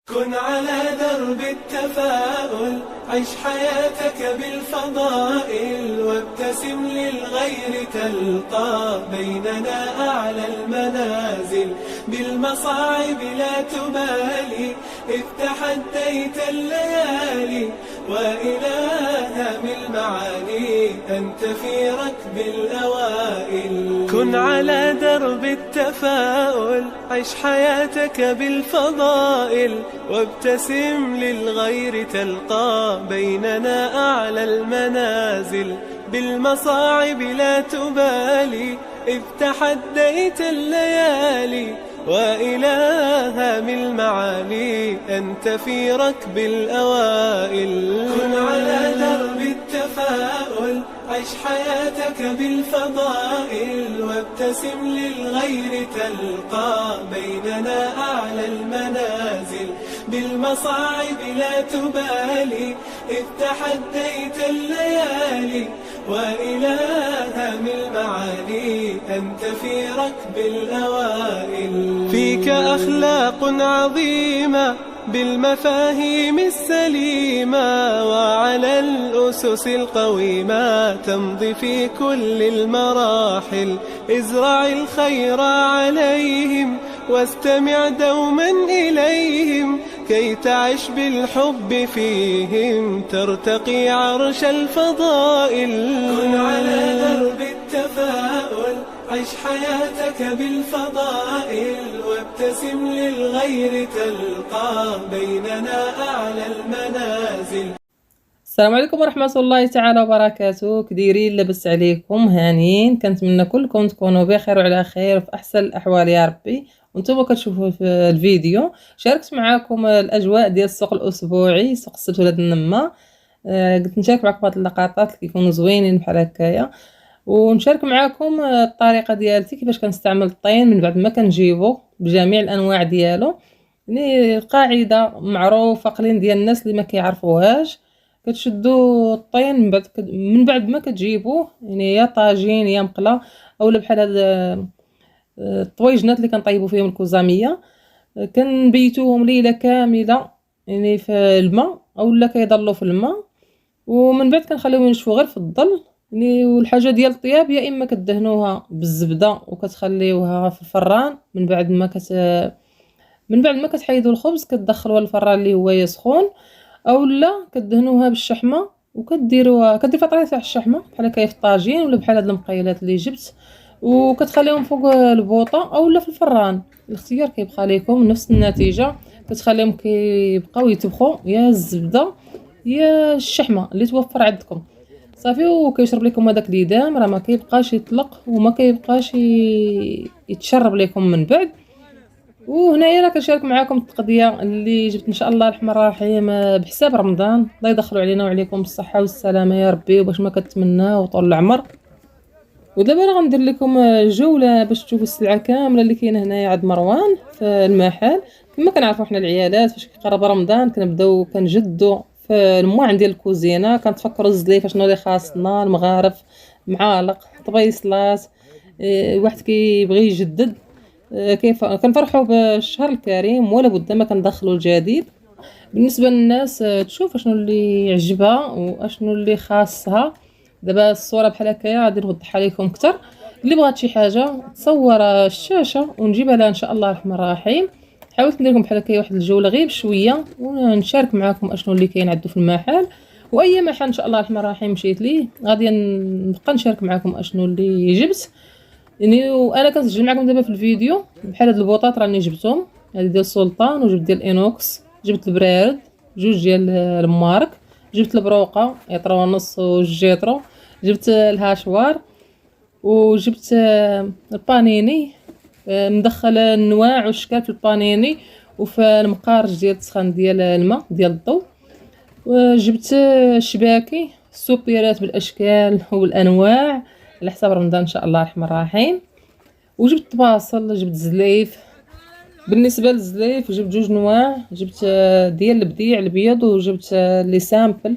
كن على درب التفاؤل، عش حياتك بالفضائل، وابتسم للغير تلقى بيننا أعلى المنازل. بالمصاعب لا تبالي، إذ تحديت الليالي، وإلى من المعالي أنت في ركب الأوائل. كن على درب التفاؤل، عش حياتك بالفضائل، وابتسم للغير تلقى بيننا أعلى المنازل. بالمصاعب لا تبالي، إذ تحديت الليالي، وإلى من المعالي أنت في ركب الأوائل. كن على درب التفاؤل، عش حياتك بالفضائل، وابتسم للغير تلقى بيننا أعلى المنازل. بالمصاعب لا تبالي، إذ تحديت الليالي، وإلى من المعالي أنت في ركب الأوائل. فيك أخلاق عظيمة بالمفاهيم السليمة، وعلى الأسس القويمة تمضي في كل المراحل. ازرع الخير عليهم، واستمع دوما إليهم، كي تعش بالحب فيهم ترتقي عرش الفضائل. كن على درب التفاؤل، عش حياتك بالفضائل، وابتسم للغير تلقى بيننا أعلى المنازل. السلام عليكم ورحمة الله تعالى وبركاته. كديرين؟ لبس عليكم هانيين؟ كنتمنى كلكم تكونوا بخير وعلى خير وفي احسن الاحوال يا ربي. وانتم كتشوفوا في الفيديو شاركت معكم الاجواء ديال السوق الاسبوعي، سوق السبت ولاد النما. قلت نشارك معكم هاد اللقطات اللي كيكونوا زوينين بحال هكايا، ونشارك معكم الطريقه ديالتي كيفاش كنستعمل الطين من بعد ما كنجيبو بجميع الانواع ديالو. يعني قاعده معروفه قليل ديال الناس اللي ما كيعرفوهاش. كتشدوا الطين من بعد ما كتجيبوه، يعني يا طاجين يا مقله، اولا بحال هاد الطويجنات اللي كنطيبوا فيهم الكوزاميه، كنبيتوهم ليله كامله يعني في الماء، اولا كيضلوا في الماء، ومن بعد كنخليوهم ينشفوا غير في الظل. يعني والحاجه ديال الطياب يا اما كدهنوها بالزبده وكتخليوها في الفران، من بعد ما كتحيدوا الخبز كتدخلوها للفران اللي هو يسخن، اولا كدهنوها بالشحمه وكديروها فيها طريقه تاع الشحمه بحال هكا في الطاجين، ولا بحال هاد المقيلات اللي جبت، وكتخليهم فوق البوطه اولا في الفران. الاختيار كيبقى لكم، نفس النتيجه. كتخليهم كيبقاو يطبخوا يا الزبده يا الشحمه اللي توفر عندكم صافي، وكيشرب لكم هذاك الإدام، راه ما كيبقاش يطلق وما كيبقاش يتشرب لكم من بعد. وهنايا راه كنشارك معكم التقضيه اللي جبت ان شاء الله الرحمن الرحيم بحساب رمضان. الله يدخلوا علينا وعليكم بالصحه والسلامه يا ربي، وباش ما كتمنى وطول العمر. ودابا راه غندير لكم جوله باش تشوفوا السلعه كامله اللي كاينه هنايا عند مروان في المحل. كما كنعرفوا حنا العيالات فاش كيقرب رمضان كنبداو كنجدوا في المواعن ديال الكوزينه، كنتفكروا الزليفه شنو اللي خاصنا، المغارف، معالق، طبيصلات. واحد كيبغي يجدد. كيف كنفرحوا بالشهر الكريم ولا بد ما كندخلوا الجديد بالنسبه للناس، تشوف شنو اللي يعجبها واشنو اللي خاصها. دابا الصوره بحال هكايا غادي نوضحها لكم اكثر. اللي بغات شي حاجه تصور الشاشه ونجيبها لها ان شاء الله الرحمن الرحيم. حاولت ندير لكم بحال هكايا واحد الجوله غير بشويه ونشارك معكم اشنو اللي كاين عنده في المحل، واي محل ان شاء الله الرحمن الرحيم مشيت ليه غادي نبقى نشارك معكم اشنو اللي جبت. يعني وانا كنسجل معكم دابا في الفيديو بحال هاد البوطات راني جبتهم، هادي ديال السلطان وجبت ديال الانوكس، جبت البرارد جوج ديال المارك، جبت البروقه يطرو ونص وجيترو، جبت الهاشوار، وجبت البانيني. مدخل النواع والشكال في البانيني وفي المقارج ديال السخان ديال الماء ديال الضو. وجبت الشباكي السوبيرات بالاشكال والانواع على حساب رمضان ان شاء الله الرحمن الرحيم. وجبت باصل، جبت زليف. بالنسبه للزليف جبت جوج نواع، جبت ديال البديع البيض، وجبت لي سامبل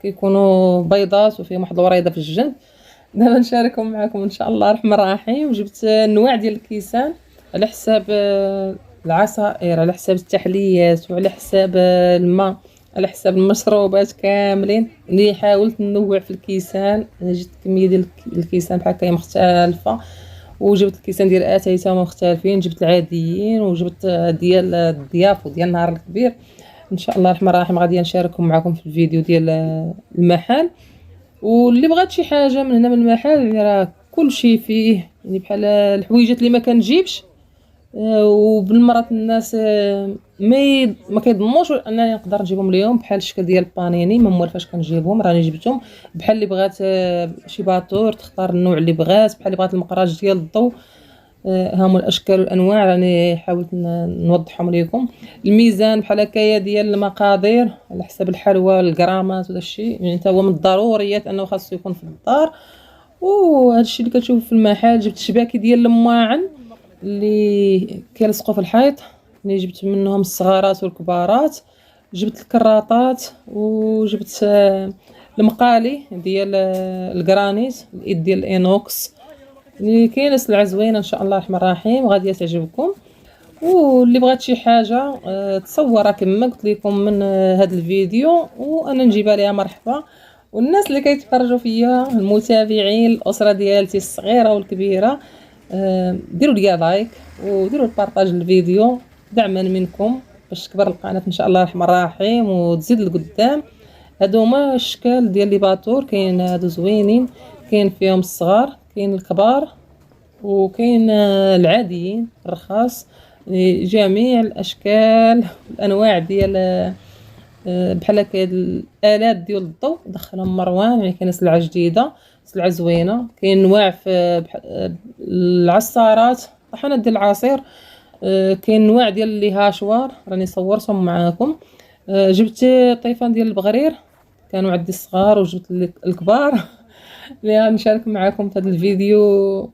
كيكونوا بيضات وفيهم واحد الوريضه في الجنب. دابا نشاركهم معكم ان شاء الله الرحمن الرحيم. وجبت النواع ديال الكيسان على حساب العصائر، على حساب التحليات، وعلى حساب الماء، على حساب المشروبات كاملين. اللي حاولت ننوع في الكيسان، جبت كميه ديال الكيسان بحال هكا مختلفه، وجبت الكيسان ديال اتاي تا هما مختلفين، جبت العاديين وجبت ديال الضياف وديال النهار الكبير. ان شاء الله الرحمن الرحيم غادي نشاركهم معكم في الفيديو ديال المحل. واللي بغات شي حاجه من هنا من المحل يعني راه كلشي فيه، يعني بحال الحويجات اللي ما كنجيبش وبالمرات الناس ما كيضمنوش انني نقدر نجيبهم ليهم، بحال الشكل ديال البانيني ما موالفاش كنجيبهم، راني جبتهم. بحال اللي بغات شي باطور تختار النوع اللي بغات، بحال اللي بغات المقراج ديال الضو، ها هما الاشكال والانواع راني حاولت نوضحهم لكم. الميزان بحال هكايا ديال المقادير على حسب الحلوى الغرامات ودا الشيء، يعني حتى هو من الضروريات انه خاصو يكون في الدار. وهذا الشيء اللي كتشوفوا في المحل. جبت شباكي ديال الماعن اللي كيلصقوا في الحيط، اللي جبت منهم الصغارات والكبارات. جبت الكراطات، وجبت المقالي ديال الجرانيت، الايد ديال الانوكس اللي كاينه سلعه زوينه ان شاء الله الرحمن الرحيم غاديه تعجبكم. واللي بغات شي حاجه تصورها كما قلت لكم من هذا الفيديو وانا نجيبها ليها مرحبا. والناس اللي كيتفرجوا فيا المتابعين الاسره ديالتي الصغيره والكبيره، ديروا لي لايك وديروا البارطاج للفيديو دعما منكم باش تكبر القناه ان شاء الله الرحمن الرحيم وتزيد لقدام. هادو هما الاشكال ديال لي باطور، كاين هادو زوينين، كاين فيهم الصغار، كاين الكبار، وكاين العاديين الرخاص، جميع الاشكال الانواع ديال بحال هكا الالات ديال الضوء دخلهم مروان. يعني كاينه سلعه جديده، سلعه زوينه. كاين انواع في العصارات، طحانات ديال العصير، كاين انواع ديال لي هاشوار راني صورتهم معاكم. جبت طيفان ديال البغرير كانوا عندي الصغار، وجبت الكبار اللي غنشارك معاكم في هذا الفيديو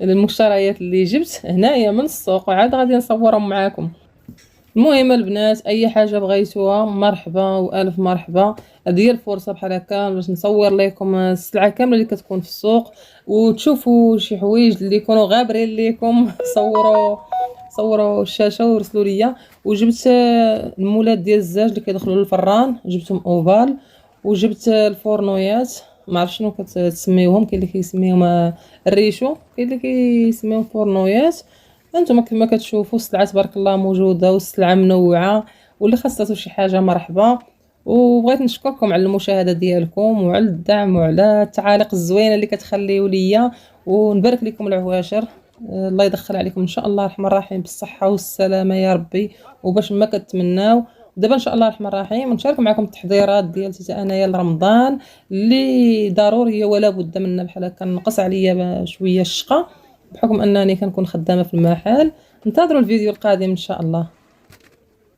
المشتريات اللي جبت هنايا من السوق، وعاد غادي نصورهم معاكم. المهم البنات اي حاجه بغيتوها مرحبا والف مرحبا. هذه هي الفرصه بحال هكا باش نصور لكم السلعه كامله اللي كتكون في السوق، وتشوفوا شي حوايج اللي يكونوا غابرين لكم صوروا الشاشه ورسلوا ليا. وجبت المولات ديال الزاج اللي كيدخلوا للفران، جبتهم اوفال. وجبت الفورنويات، ما عرفت شنو كتسميوهم، كاين اللي كيسميوهم الريشو، كاين اللي كيسميوهم فورنويات. انتم كما كتشوفوا السلعه تبارك الله موجوده، والسلعه منوعه، واللي خاصته شي حاجه مرحبا. وبغيت نشكركم على المشاهده ديالكم وعلى الدعم وعلى التعاليق الزوينه اللي كتخليوا ليا، ونبارك لكم العواشر. الله يدخل عليكم ان شاء الله الرحمن الرحيم بالصحه والسلامه يا ربي، وباش ما كتمناو. دابا ان شاء الله الرحمن الرحيم نشارك معكم التحضيرات ديالتي انايا لرمضان اللي ضروريه ولا بد منها. بحال هكا نقص عليا شويه الشقه بحكم انني كنكون خدامه في المحل. انتظروا الفيديو القادم ان شاء الله.